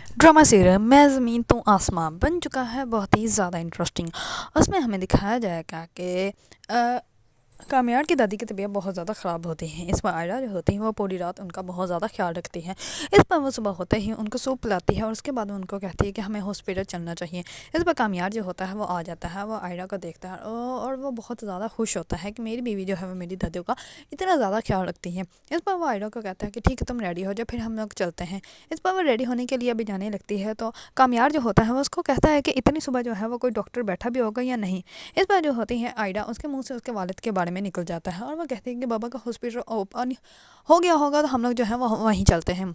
Drama serial मैं ज़मीन तू आसमां बन चुका है बहुत ही ज़्यादा इंटरेस्टिंग। उसमें हमें दिखाया जाएगा कि कामयार की दादी की तबीयत बहुत ज़्यादा ख़राब होती है। इस पर आयरा जो होती है वो पूरी रात उनका बहुत ज़्यादा ख्याल रखती है। इस पर वो सुबह होते ही उनको सूप पिलाती है और उसके बाद उनको कहती है कि हमें हॉस्पिटल चलना चाहिए। इस पर कामयार जो होता है वो आ जाता है, वो आयरा को देखता है और वो बहुत ज़्यादा खुश होता है कि मेरी बीवी जो है वो मेरी दादी का इतना ज़्यादा ख्याल रखती है। इस पर वो आयरा को कहता है कि ठीक है तुम रेडी हो जाओ, फिर हम लोग चलते हैं। इस पर वो रेडी होने के लिए अभी जाने लगती है तो कामयार जो होता है वो उसको कहता है कि इतनी सुबह जो है वो कोई डॉक्टर बैठा भी होगा या नहीं। इस पर जो होती है आयरा उसके मुंह से उसके वालिद के बारे में निकल जाता है और वो कहती है कि बाबा का हॉस्पिटल ओपन हो गया होगा तो हम लोग जो है वो वहीं चलते हैं।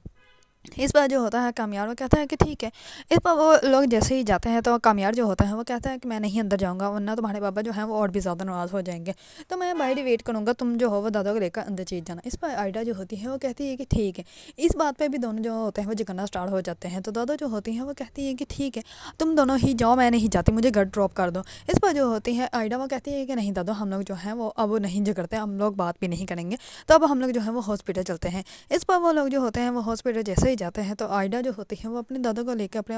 इस बार जो होता है कामयार वो कहता है कि ठीक है। इस पर वो लोग जैसे ही जाते हैं तो कामयार जो होता है वो कहता है कि मैं नहीं अंदर जाऊंगा वरना तुम्हारे पापा जो हैं वो और भी ज़्यादा नाराज़ हो जाएंगे, तो मैं बाहर ही वेट करूंगा, तुम जो हो वो दादा को लेकर अंदर चीज जाना। इस पर आयडा जो होती है वो कहती है कि ठीक है। इस बात पर भी दोनों जो होते हैं वो झगड़ना स्टार्ट हो जाते हैं, तो दादा जो होती हैं वो कहती है कि ठीक है तुम दोनों ही जाओ, मैं नहीं जाती, मुझे घर ड्रॉप कर दो। इस पर जो होती है आयडा वो कहती है कि नहीं दादा हम लोग जो हैं वो अब नहीं झगड़ते, हम लोग बात भी नहीं करेंगे, तो अब हम लोग जो है वो हॉस्पिटल चलते हैं। इस पर वो लोग जो होते हैं वो हॉस्पिटल जैसे ही जाते हैं तो आयडा जो होती है वो अपने दादा को लेकर अपने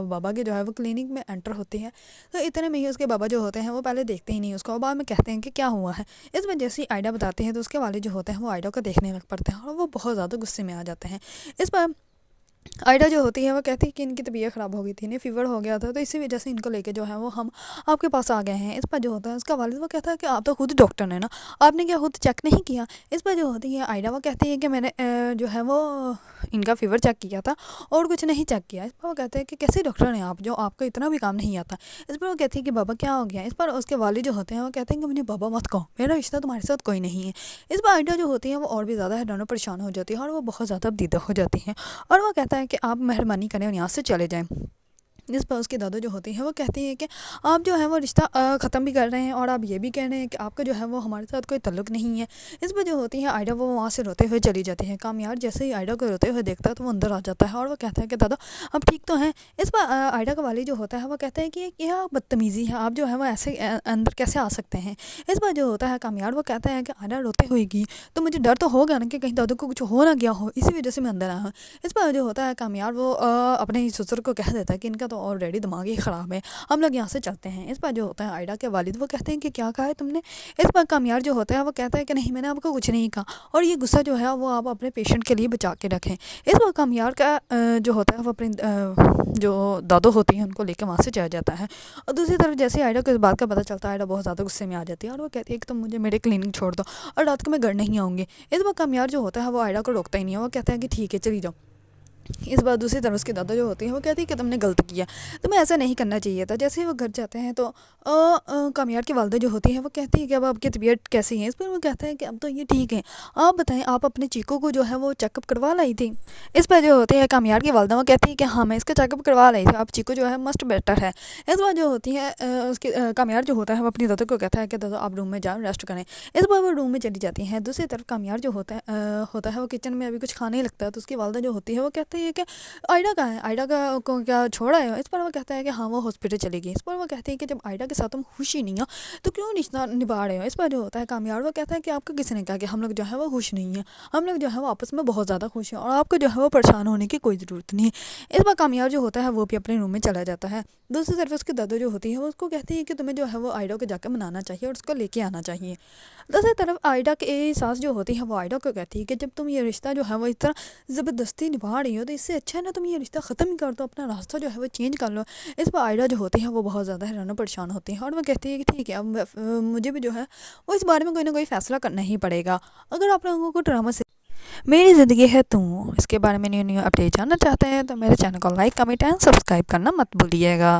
बाबा के जो है वो क्लिनिक में एंटर होती है। तो इतने में ही उसके बाबा जो होते हैं वो पहले देखते ही नहीं उसको, बाद में कहते हैं कि क्या हुआ है। इस वजह से आयडा बताते हैं तो उसके वाले जो होते हैं वो आयडा को देखने लग पड़ते हैं और वो बहुत ज़्यादा गुस्से में आ जाते हैं। इस पर आयडा जो होती है वो कहती है कि इनकी तबीयत ख़राब हो गई थी, इन्हें फीवर हो गया था, तो इसी वजह से इनको लेके जो है वो हम आपके पास आ गए हैं। इस पर जो होता है उसका वालिद वो कहता है कि आप तो खुद डॉक्टर हैं ना, आपने क्या खुद चेक नहीं किया। इस पर जो होती है आयडा वो कहती है कि मैंने जो है वो इनका फीवर चेक किया था और कुछ नहीं चेक किया। इस पर वो कहते हैं कि कैसे डॉक्टर हैं आप जो आपको इतना भी काम नहीं आता। इस पर वो कहती है कि बाबा क्या हो गया। इस पर उसके वालिद जो होते हैं वो कहते हैं कि मुझे बाबा मत कहो, मेरा रिश्ता तुम्हारे साथ कोई नहीं है। इस पर आयडा जो होती है वो और भी ज़्यादा हैरान परेशान हो जाती है और वो बहुत ज़्यादा दीदा हो जाती हैं और वो कहता है कि आप मेहरबानी करें और यहाँ से चले जाएं। जिस पर उसकी दादा जो होती है वो कहती है कि आप जो है वो रिश्ता ख़त्म भी कर रहे हैं और आप ये भी कह रहे हैं कि आपका जो है वो हमारे साथ कोई ताल्लुक नहीं है। इस पर जो होती है आयडा वो वहाँ से रोते हुए चली जाती है। कामयार जैसे ही आयडा को रोते हुए देखता है तो वो अंदर आ जाता है और वो कहता है कि दादा आप ठीक तो हैं। इस पर आयडा का वाली जो होता है वो कहता है कि यह बदतमीज़ी है, आप जो है वो ऐसे अंदर कैसे आ सकते हैं। इस पर जो होता है कामयार वो कहता है कि आयडा रोते हुए गई तो मुझे डर तो होगा ना कि कहीं दादू को कुछ हो ना गया हो, इसी वजह से मैं अंदर आया हूँ। इस पर जो होता है कामयार वो अपने ससुर को कह देता है कि इनका तो ऑलरेडी दिमाग ही ख़राब है, हम लोग यहाँ से चलते हैं। इस पर जो होता है आयडा के वालिद वो कहते हैं कि क्या कहा है तुमने। इस पर कामयार जो होता है वो कहता है कि नहीं मैंने आपको कुछ नहीं कहा और ये गुस्सा जो है वो आप अपने पेशेंट के लिए बचा के रखें। इस पर कामयार का जो होता है वो अपनी जो दादो होती हैं उनको लेकर वहाँ से चला जाता है। और दूसरी तरफ जैसे आयडा को इस बात का पता चलता है आयडा बहुत ज़्यादा गुस्से में आ जाती है और वो कहती है कि तुम मुझे मेरे क्लिनिक छोड़ दो और रात को मैं घर नहीं आऊँगी। इस पर कामयार जो होता है वो आयडा को रोकता ही नहीं है, वो कहता है कि ठीक है चली जाओ। इस बार दूसरी तरफ उसकी दादा जो होती है वो कहती है कि तुमने गलत किया, तुम्हें ऐसा नहीं करना चाहिए था। जैसे ही वो घर जाते हैं तो कामयार की वालदा जो होती है वो कहती है कि अब आपकी तबीयत कैसी है। इस पर वो कहता है कि अब तो ये ठीक है, आप बताएं आप अपने चीकू को जो है वो चेकअप करवा लाई थी। इस पर जो होती है कामयार की वालदा वो कहती है कि हाँ मैं इसका चेकअप करवा लाई थी, अब चीकू जो है मस्ट बेटर है। इस बार जो होती है उसकी कामयार जो होता है वो अपनी दादा को कहता है कि दादा आप रूम में जाओ रेस्ट करें। इस बार वो रूम में चली जाती हैं। दूसरी तरफ कामयार जो होता है वो किचन में अभी कुछ खाने लगता है, तो उसकी वालदा जो होती है वो कहती है कि आयडा कहाँ है, आयडा का को क्या छोड़ा है। इस पर वो कहता है कि हाँ वो हॉस्पिटल चली गई। इस पर वो कहती है कि जब आयडा के साथ तुम खुश ही नहीं हो तो क्यों रिश्ता निभा रहे हो। इस पर जो होता है कामयार वो कहता है कि आपको किसी ने कहा कि हम लोग जो है वो खुश नहीं है, हम लोग जो है वो आपस में बहुत ज़्यादा खुश हैं और आपको जो है वो परेशान होने की कोई ज़रूरत नहीं है। इस बार कामयार जो होता है वो भी अपने रूम में चला जाता है। दूसरी तरफ उसकी दादा जो होती है वो उसको कहती है कि तुम्हें जो है वो आयडा को जाकर मनाना चाहिए और उसको लेके आना चाहिए। दूसरी तरफ आयडा की सास जो होती है वो आयडा को कहती है कि जब तुम ये रिश्ता जो है वो इस तरह ज़बरदस्ती निभा रही हो तो इससे अच्छा है ना तुम ये रिश्ता ख़त्म ही कर दो, अपना रास्ता जो है वो चेंज कर लो। इस पर आयडा जो होती है वो बहुत ज़्यादा हैरान परेशान होती है और वो कहती है कि ठीक है अब मुझे भी जो है वो इस बारे में कोई ना कोई फ़ैसला करना ही पड़ेगा। अगर आप लोगों को ड्रामा से मेरी ज़िंदगी है तू इसके बारे में न्यू न्यू अपडेट जानना चाहते हैं तो मेरे चैनल को लाइक कमेंट एंड सब्सक्राइब करना मत भूलिएगा।